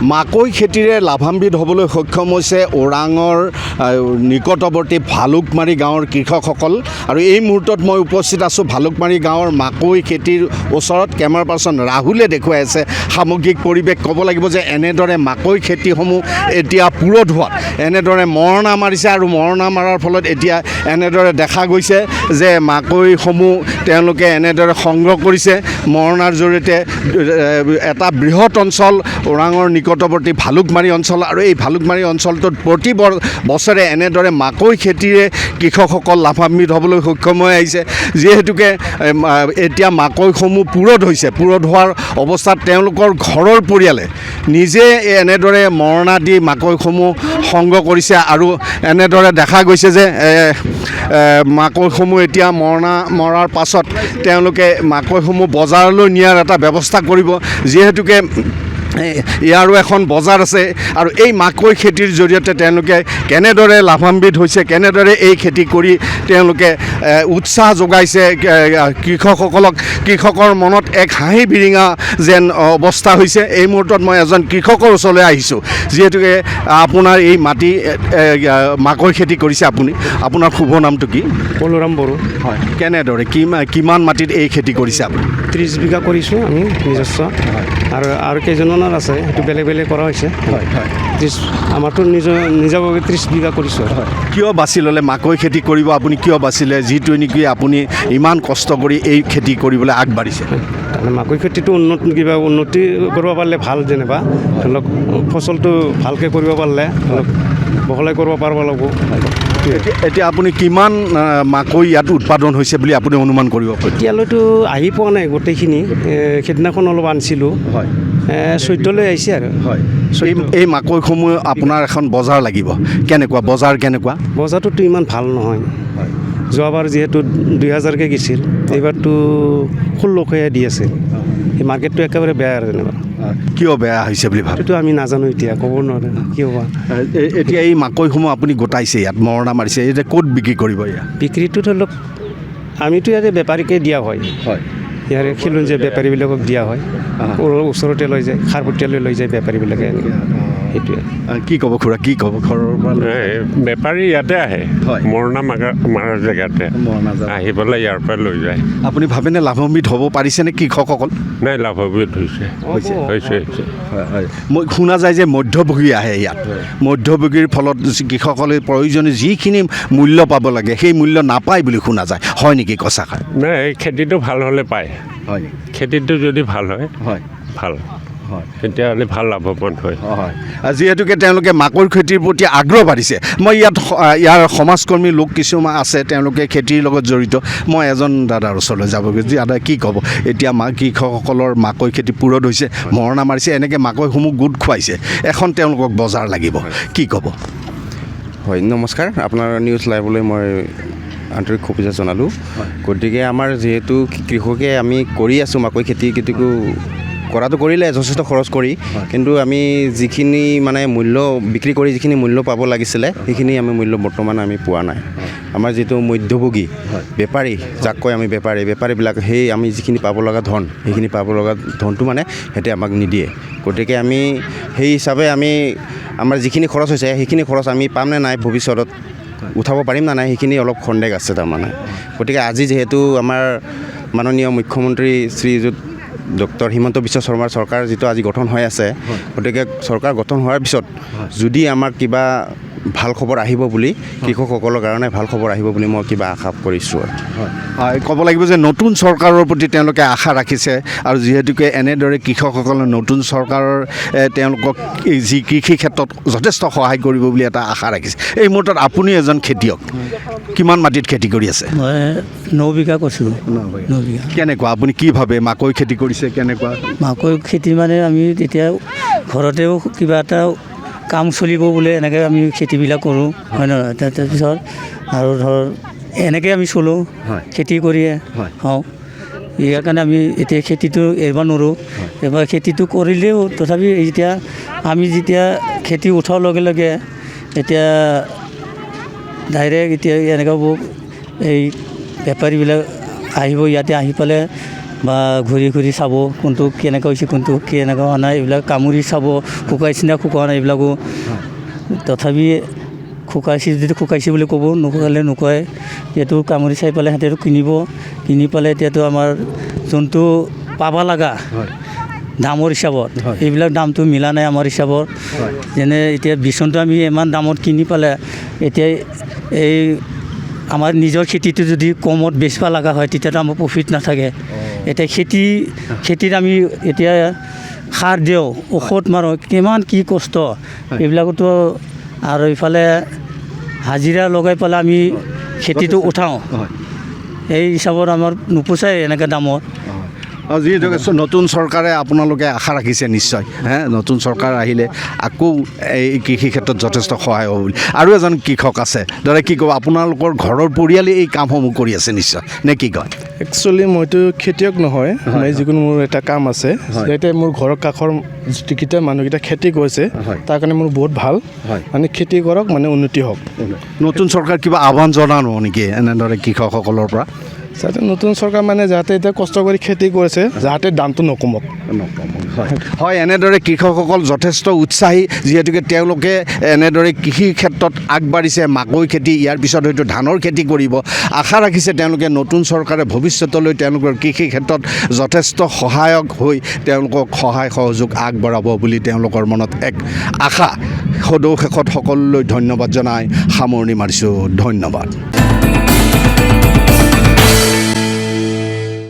মাকৈ খেতিৰে লাভান্বিত হ'বলৈ সক্ষম হৈছে ওৰাঙৰ নিকটৱৰ্তী ভালুকমাৰী গাঁৱৰ কৃষকসকল। আৰু এই মুহূৰ্তত মই উপস্থিত আছোঁ ভালুকমাৰী গাঁৱৰ মাকৈ খেতিৰ ওচৰত। কেমেৰা পাৰ্চন ৰাহুলে দেখুৱাই আছে সামগ্ৰিক পৰিৱেশ। ক'ব লাগিব যে এনেদৰে মাকৈ খেতিসমূহ এতিয়া পুৰঠ হোৱাত এনেদৰে মৰণা মাৰিছে আৰু মৰণা মৰাৰ ফলত এতিয়া এনেদৰে দেখা গৈছে যে মাকৈসমূহ তেওঁলোকে এনেদৰে সংগ্ৰহ কৰিছে মৰণাৰ জৰিয়তে। এটা বৃহৎ অঞ্চল ওৰাঙৰ নিকটৱৰ্তী ভালুকমাৰী অঞ্চল, আৰু এই ভালুকমাৰী অঞ্চলটোত প্ৰতি বছৰে এনেদৰে মাকৈ খেতিৰে কৃষকসকল লাভান্বিত হ'বলৈ সক্ষম হৈ আহিছে। যিহেতুকে এতিয়া মাকৈসমূহ পুৰঠ হৈছে, পুৰঠ হোৱাৰ অৱস্থাত তেওঁলোকৰ ঘৰৰ পৰিয়ালে নিজে এনেদৰে মৰণা দি মাকৈসমূহ সংগ্ৰহ কৰিছে। আৰু এনেদৰে দেখা গৈছে যে মাকৈসমূহ এতিয়া মৰণা মৰাৰ পাছত তেওঁলোকে মাকৈসমূহ বজাৰলৈ নিয়াৰ এটা ব্যৱস্থা কৰিব। যিহেতুকে ইয়াৰো এখন বজাৰ আছে, আৰু এই মাকৈ খেতিৰ জৰিয়তে তেওঁলোকে কেনেদৰে লাভান্বিত হৈছে, কেনেদৰে এই খেতি কৰি তেওঁলোকে উৎসাহ যোগাইছে কৃষকসকলক। কৃষকৰ মনত এক হাঁহি বিৰিঙা যেন অৱস্থা হৈছে। এই মুহূৰ্তত মই এজন কৃষকৰ ওচৰলৈ আহিছোঁ। যিহেতুকে আপোনাৰ এই মাটি মাকৈ খেতি কৰিছে আপুনি, আপোনাৰ শুভ নামটো কি? বলোৰাম বড়ো। হয়, কেনেদৰে কিমান মাটিত এই খেতি কৰিছে আপুনি? 30 বিঘা কৰিছোঁ আমি নিজস্ব, আৰু কেইজনমানৰ আছে, সেইটো বেলেগ বেলেগ কৰা হৈছে। হয় হয়, আমাৰতো নিজাভাৱে 30 বিঘা কৰিছোঁ। হয়, কিয় বাছি ল'লে মাকৈ খেতি কৰিব আপুনি? কিয় বাচিলে যিটো নেকি আপুনি ইমান কষ্ট কৰি এই খেতি কৰিবলৈ আগবাঢ়িছে? তাৰমানে মাকৈ খেতিটো উন্নতি কৰিব পাৰিলে ভাল, যেনিবা ধৰি লওক ফচলটো ভালকৈ কৰিব পাৰিলে ধৰি লওক বহলাই কৰিব পাৰিব লাগিব। এতিয়া আপুনি কিমান মাকৈ ইয়াত উৎপাদন হৈছে বুলি আপুনি অনুমান কৰিব? এতিয়ালৈতো আহি পোৱা নাই গোটেইখিনি। সেইদিনাখন অলপ আনিছিলোঁ। হয়, 14লৈ আহিছে আৰু। হয়, এই মাকৈসমূহ আপোনাৰ এখন বজাৰ লাগিব, কেনেকুৱা বজাৰ? কেনেকুৱা বজাৰটোতো ইমান ভাল নহয়। যোৱাবাৰ যিহেতু 2000কৈ গৈছিল, এইবাৰতো 1600 দি আছে। এই মাৰ্কেটটো একেবাৰে বেয়া আৰু যেনিবা। কিয় বেয়া হৈছে বুলি ভাবে? সেইটো আমি নাজানো, এতিয়া ক'ব নোৱাৰোঁ কিয় বা। এতিয়া এই মাকৈসমূহ আপুনি গোটাইছে, ইয়াত মৰণা মাৰিছে, এতিয়া ক'ত বিক্ৰী কৰিব? ইয়াত বিক্ৰীটো ধৰি লওক আমিতো ইয়াতে বেপাৰীকে দিয়া হয়। হয়, ইয়াৰে খিলঞ্জীয়া বেপাৰীবিলাকক দিয়া হয়। ওচৰতে লৈ যায়, খাৰপতীয়ালৈ লৈ যায় বেপাৰীবিলাকে। এনেকৈ সেইটোৱে। কি ক'ব খুৰা, কি ক'ব? ঘৰৰ পৰা বেপাৰী ইয়াতে আহে, মৰণা মাৰা জেগাতে আহি পেলাই ইয়াৰ পৰা লৈ যায়। আপুনি ভাবেনে লাভান্বিত হ'ব পাৰিছেনে কৃষকসকল? নাই, লাভান্বিত হৈছে। মই শুনা যায় যে মধ্যভোগী আহে ইয়াত। মধ্যভোগীৰ ফলত কৃষকসকলে প্ৰয়োজনীয় যিখিনি মূল্য পাব লাগে সেই মূল্য নাপায় বুলি শুনা যায়। হয় নেকি কথাষাৰ? নাই, খেতিটো ভাল হ'লে পায়। হয়, খেতিটো যদি ভাল হয়, হয়, ভাল হয়, তেতিয়াহ'লে ভাল লাভৱান হয়। হয়, যিহেতুকে তেওঁলোকে মাকৈ খেতিৰ প্ৰতি আগ্ৰহ বাঢ়িছে। মই ইয়াৰ সমাজকৰ্মী লোক কিছুমান আছে, তেওঁলোকে খেতিৰ লগত জড়িত। মই এজন দাদাৰ ওচৰলৈ যাবগৈ। দাদা, কি ক'ব? এতিয়া কৃষকসকলৰ মাকৈ খেতি পুৰঠ হৈছে, মৰণা মাৰিছে, এনেকৈ মাকৈসমূহ গোট খুৱাইছে, এখন তেওঁলোকক বজাৰ লাগিব, কি ক'ব? হয়, নমস্কাৰ। আপোনাৰ নিউজ লাইভলৈ মই আন্তৰিক শুভেচ্ছা জনালোঁ। গতিকে আমাৰ যিহেতু কৃষকে আমি কৰি আছোঁ মাকৈ খেতিটো কৰাটো কৰিলে যথেষ্ট খৰচ কৰি, কিন্তু আমি যিখিনি মানে মূল্য বিক্ৰী কৰি যিখিনি মূল্য পাব লাগিছিলে সেইখিনি আমি মূল্য বৰ্তমান আমি পোৱা নাই। আমাৰ যিটো মধ্যভোগী বেপাৰী, যাক কয় আমি বেপাৰীবিলাক, সেই আমি যিখিনি পাব লগা ধন, সেইখিনি পাব লগা ধনটো মানে সিহঁতে আমাক নিদিয়ে। গতিকে আমি সেই হিচাপে আমাৰ যিখিনি খৰচ হৈছে সেইখিনি খৰচ আমি পাম নে নাই, ভৱিষ্যতত উঠাব পাৰিম না নাই, সেইখিনি অলপ সন্দেহ আছে তাৰমানে। গতিকে আজি যিহেতু আমাৰ মাননীয় মুখ্যমন্ত্ৰী শ্ৰীযুত ডক্টৰ হিমন্ত বিশ্ব শৰ্মাৰ চৰকাৰ যিটো আজি গঠন হৈ আছে, গতিকে চৰকাৰ গঠন হোৱাৰ পিছত যদি আমাৰ কিবা ভাল খবৰ আহিব বুলি, কৃষকসকলৰ কাৰণে ভাল খবৰ আহিব বুলি মই কিবা আশা কৰিছোঁ। ক'ব লাগিব যে নতুন চৰকাৰৰ প্ৰতি তেওঁলোকে আশা ৰাখিছে, আৰু যিহেতুকে এনেদৰে কৃষকসকলে নতুন চৰকাৰৰ তেওঁলোকক যি কৃষি ক্ষেত্ৰত যথেষ্ট সহায় কৰিব বুলি এটা আশা ৰাখিছে। এই মুহূৰ্তত আপুনি এজন খেতিয়ক, কিমান মাটিত খেতি কৰি আছে? মই 9 বিঘা কৰিছিলোঁ। 9 বিঘা। কেনেকুৱা আপুনি কি ভাবে মাকৈ খেতি কৰিছে কেনেকুৱা? মাকৈ খেতি মানে আমি তেতিয়া ঘৰতেও কিবা এটা কাম চলিব বোলে এনেকৈ আমি খেতিবিলাক কৰোঁ, হয় নহয়? তাৰপিছত আৰু ধৰ এনেকৈ আমি চলোঁ, খেতি কৰিয়ে হওঁ। ইয়াৰ কাৰণে আমি এতিয়া খেতিটো এৰিব নোৱাৰোঁ। এবাৰ খেতিটো কৰিলেও তথাপি এতিয়া আমি যেতিয়া খেতি উঠাৰ লগে লগে এতিয়া ডাইৰেক্ট এতিয়া এনেকৈ এই বেপাৰীবিলাক আহিব, ইয়াতে আহি পেলাই বা ঘূৰি ঘূৰি চাব কোনটো কেনেকুৱা হৈছে কোনটো কেনেকুৱা হোৱা নাই এইবিলাক কামুৰি চাব শুকাইছে নে শুকোৱা নাই এইবিলাকো তথাপি শুকাইছে যদি শুকাইছে বুলি ক'ব নুশুকালে নুকুৱাই এতিয়াতো কামুৰি চাই পেলাই সিহঁতেতো কিনি পেলাই এতিয়াতো আমাৰ যোনটো পাব লগা দামৰ হিচাপত এইবিলাক দামটো মিলা নাই আমাৰ হিচাপত যেনে এতিয়া বিচনটো আমি ইমান দামত কিনি পেলাই এতিয়া এই আমাৰ নিজৰ খেতিটো যদি কমত বেচিব লগা হয় তেতিয়াতো আমাৰ প্ৰফিট নাথাকে এতিয়া খেতিত আমি এতিয়া সাৰ দিওঁ ঔষধ মাৰোঁ কিমান কি কষ্ট এইবিলাকতো আৰু ইফালে হাজিৰা লগাই পেলাই আমি খেতিটো উঠাওঁ এই হিচাপত আমাৰ নোপোচাই এনেকৈ দামত যিহেতু নতুন চৰকাৰে আপোনালোকে আশা ৰাখিছে নিশ্চয় নতুন চৰকাৰ আহিলে আকৌ এই কৃষি ক্ষেত্ৰত যথেষ্ট সহায় হ'ব বুলি আৰু এজন কৃষক আছে দাদা কি ক'ব আপোনালোকৰ ঘৰৰ পৰিয়ালে এই কামসমূহ কৰি আছে নিশ্চয় নে কি কয় একচুৱেলি মইতো খেতিয়ক নহয় মই যিকোনো মোৰ এটা কাম আছে যাতে মোৰ ঘৰৰ কাষৰ যিকেইটা মানুহকেইটা খেতি কৰিছে তাৰ কাৰণে মোৰ বহুত ভাল মানে খেতি কৰক মানে উন্নতি হওক নতুন চৰকাৰ কিবা আহ্বান জনানো নেকি এনেদৰে কৃষকসকলৰ পৰা যাতে নতুন চৰকাৰ মানে যাতে এতিয়া কষ্ট কৰি খেতি কৰিছে যাতে দামটো নকমক হয় এনেদৰে কৃষকসকল যথেষ্ট উৎসাহী যিহেতুকে তেওঁলোকে এনেদৰে কৃষি ক্ষেত্ৰত আগবাঢ়িছে মাকৈ খেতি ইয়াৰ পিছত হয়তো ধানৰ খেতি কৰিব আশা ৰাখিছে তেওঁলোকে নতুন চৰকাৰে ভৱিষ্যতলৈ তেওঁলোকৰ কৃষি ক্ষেত্ৰত যথেষ্ট সহায়ক হৈ তেওঁলোকক সহায় সহযোগ আগবঢ়াব বুলি তেওঁলোকৰ মনত এক আশা সদৌ শেষত সকলোলৈ ধন্যবাদ জনাই সামৰণি মাৰিছোঁ ধন্যবাদ